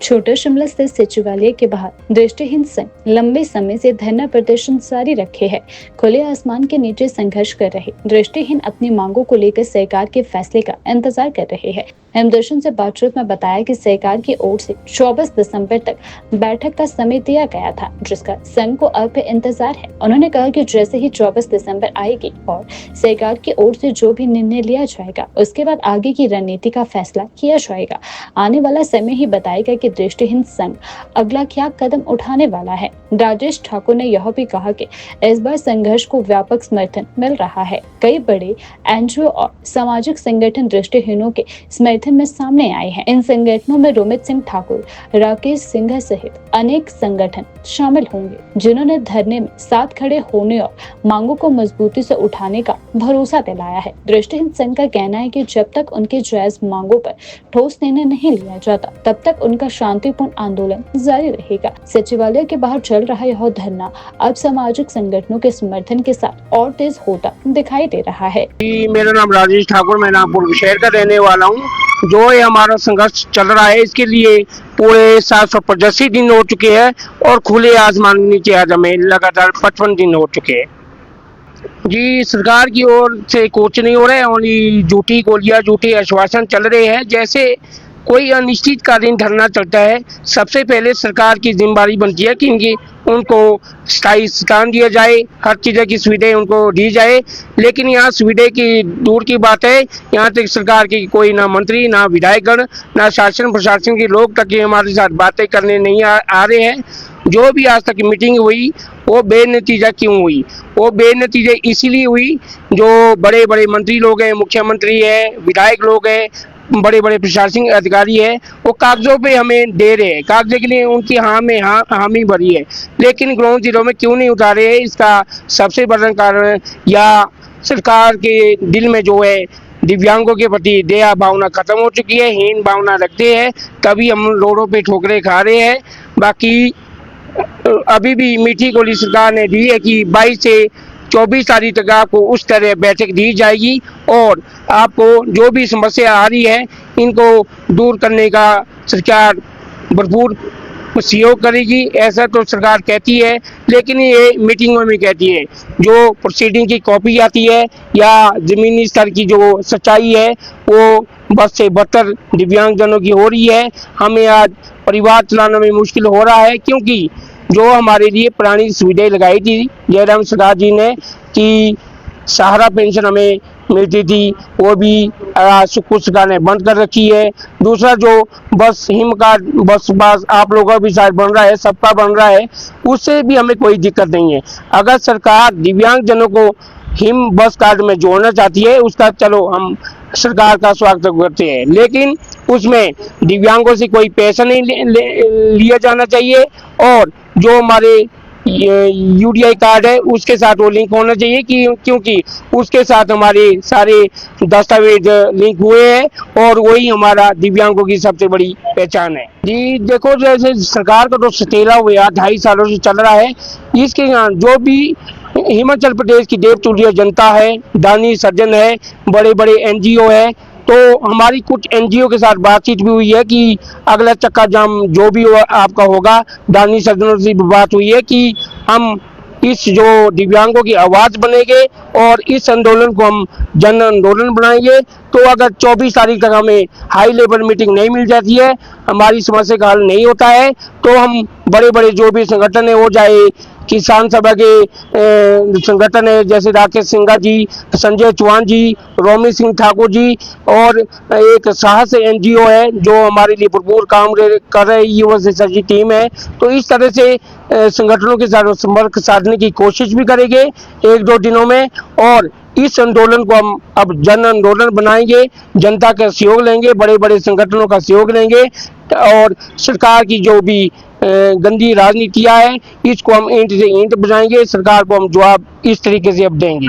छोटा शिमला स्थित सचिवालय के बाहर दृष्टिहीन संघ लंबे समय से धरना प्रदर्शन जारी रखे है। खुले आसमान के नीचे संघर्ष कर रहे दृष्टिहीन अपनी मांगों को लेकर सरकार के फैसले का इंतजार कर रहे हैं। हिमदर्शन से बातचीत में बताया कि सरकार की ओर से 24 दिसंबर तक बैठक का समय दिया गया था, जिसका संघ को अब इंतजार है। उन्होंने कहा कि जैसे ही 24 दिसंबर आएगी और सरकार की ओर से जो भी निर्णय लिया जाएगा, उसके बाद आगे की रणनीति का फैसला किया जाएगा। आने वाला समय ही बताएगा कि दृष्टिहीन संघ अगला क्या कदम उठाने वाला है। राजेश ठाकुर ने यह भी कहा कि इस बार संघर्ष को व्यापक समर्थन मिल रहा है। कई बड़े एनजीओ और सामाजिक संगठन दृष्टिहीनों के समर्थन में सामने आए हैं। इन संगठनों में रोमित सिंह ठाकुर, राकेश सिंह सहित अनेक संगठन शामिल होंगे, जिन्होंने धरने में साथ खड़े होने और मांगों को मजबूती से उठाने का भरोसा दिलाया है। दृष्टिहीन संघ का कहना है कि जब तक उनके जायज मांगों पर ठोस निर्णय नहीं लिया जाता, तब तक उनका शांतिपूर्ण आंदोलन जारी रहेगा। सचिवालय के बाहर चल रहा यह धरना अब सामाजिक संगठनों के समर्थन के साथ और तेज होता दिखाई दे रहा है। मेरा नाम राजेश ठाकुर, मैं नागपुर शहर का रहने वाला हूँ। जो ये हमारा संघर्ष चल रहा है, इसके लिए पूरे 785 दिन हो चुके हैं और खुले आसमान नीचे आज हमें लगातार 55 दिन हो चुके हैं। जी, सरकार की ओर से कुछ नहीं हो रहा है, ओनली झूठी गोलियां, झूठे आश्वासन चल रहे हैं। जैसे कोई अनिश्चितकालीन धरना चलता है, सबसे पहले सरकार की जिम्मेदारी बनती है कि उनको स्थायी स्थान दिया जाए, हर चीज़ की सुविधाएं उनको दी जाए। लेकिन यहाँ सुविधा की दूर की बात है, यहाँ तक सरकार की कोई ना मंत्री, ना विधायकगण, ना शासन प्रशासन के लोग तक हमारे साथ बातें करने नहीं आ रहे हैं। जो भी आज तक मीटिंग हुई वो बेनतीजा क्यों हुई? वो बेनतीजा इसीलिए हुई, जो बड़े बड़े मंत्री लोग हैं, मुख्यमंत्री है, विधायक लोग हैं, बड़े बड़े प्रशासनिक अधिकारी है, वो कागजों पे हमें दे रहे हैं, कागजों के लिए उनकी हाँ में हाँ हामी भरी है, लेकिन ग्राउंड जीरो में क्यों नहीं उतारे हैं? इसका सबसे बड़ा कारण या सरकार के दिल में जो है दिव्यांगों के प्रति दया भावना खत्म हो चुकी है, हीन भावना रखते हैं, तभी हम रोडों पे ठोकरे खा रहे हैं। बाकी अभी भी मीठी गोली सरकार ने दी है कि 22 से 24 तारीख तक आपको उस तरह बैठक दी जाएगी और आपको जो भी समस्या आ रही है इनको दूर करने का सरकार भरपूर सहयोग करेगी। ऐसा तो सरकार कहती है, लेकिन ये मीटिंगों में कहती है। जो प्रोसीडिंग की कॉपी आती है या जमीनी स्तर की जो सच्चाई है वो बद से बदतर दिव्यांगजनों की हो रही है। हमें आज परिवार चलाने में मुश्किल हो रहा है, क्योंकि जो हमारे लिए पुरानी सुविधाएं लगाई थी जयराम सरकार जी ने कि सहारा पेंशन हमें मिलती थी, वो भी कुछ सरकार ने बंद कर रखी है। दूसरा जो बस हिम कार्ड बस आप लोगों का भी शायद बन रहा है, सबका बन रहा है, उससे भी हमें कोई दिक्कत नहीं है। अगर सरकार दिव्यांगजनों को हिम बस कार्ड में जोड़ना चाहती है, उसका चलो हम सरकार का स्वागत करते हैं, लेकिन उसमें दिव्यांगों से कोई पैसा नहीं लिया जाना चाहिए और जो हमारे यूडीआई कार्ड है उसके साथ वो लिंक होना चाहिए क्योंकि उसके साथ हमारे सारे दस्तावेज लिंक हुए हैं और वही हमारा दिव्यांगों की सबसे बड़ी पहचान है। जी देखो, जैसे सरकार का तो सटेला हुआ 2.5 सालों से चल रहा है, इसके यहाँ जो भी हिमाचल प्रदेश की देवतुल्य जनता है, दानी सज्जन है, बड़े बड़े एनजीओ है, तो हमारी कुछ एनजीओ के साथ बातचीत भी हुई है कि अगला चक्का जाम जो भी आपका होगा, दानी सज्जनों से बात हुई है कि हम इस जो दिव्यांगों की आवाज बनेंगे और इस आंदोलन को हम जन आंदोलन बनाएंगे। तो अगर 24 तारीख तक हमें हाई लेवल मीटिंग नहीं मिल जाती है, हमारी समस्या का हल नहीं होता है, तो हम बड़े बड़े जो भी संगठन है, हो जाए किसान सभा के संगठन है जैसे राकेश सिंह जी, संजय चौहान जी, रोमित सिंह ठाकुर जी और एक साहस एनजीओ है जो हमारे लिए भरपूर काम कर रहे युवा की टीम है, तो इस तरह से संगठनों के साथ संपर्क साधने की कोशिश भी करेंगे 1-2 दिनों में और इस आंदोलन को हम अब जन आंदोलन बनाएंगे, जनता का सहयोग लेंगे, बड़े बड़े संगठनों का सहयोग लेंगे और सरकार की जो भी गंदी राजनीतियां है इसको हम ईंट से ईंट बजाएंगे। सरकार को हम जवाब इस तरीके से अब देंगे।